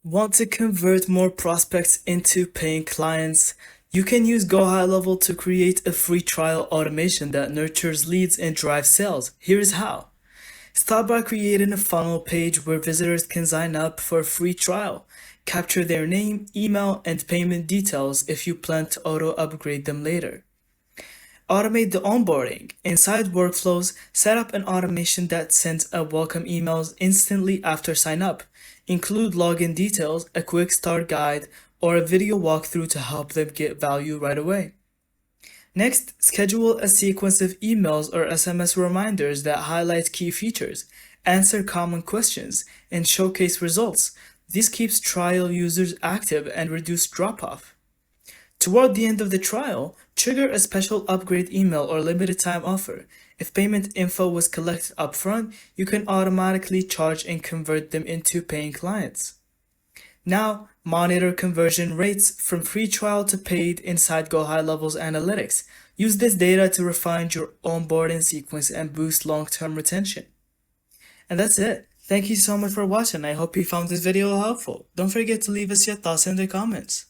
Want to convert more prospects into paying clients? You can use GoHighLevel to create a free trial automation that nurtures leads and drives sales. Here's how. Start by creating a funnel page where visitors can sign up for a free trial. Capture their name, email, and payment details if you plan to auto-upgrade them later. Automate the onboarding. Inside workflows, set up an automation that sends a welcome emails instantly after sign up. Include login details, a quick start guide, or a video walkthrough to help them get value right away. Next, schedule a sequence of emails or SMS reminders that highlight key features, answer common questions, and showcase results. This keeps trial users active and reduces drop-off. Toward the end of the trial, trigger a special upgrade email or limited time offer. If payment info was collected upfront, you can automatically charge and convert them into paying clients. Now, monitor conversion rates from free trial to paid inside GoHighLevel's analytics. Use this data to refine your onboarding sequence and boost long-term retention. And that's it. Thank you so much for watching. I hope you found this video helpful. Don't forget to leave us your thoughts in the comments.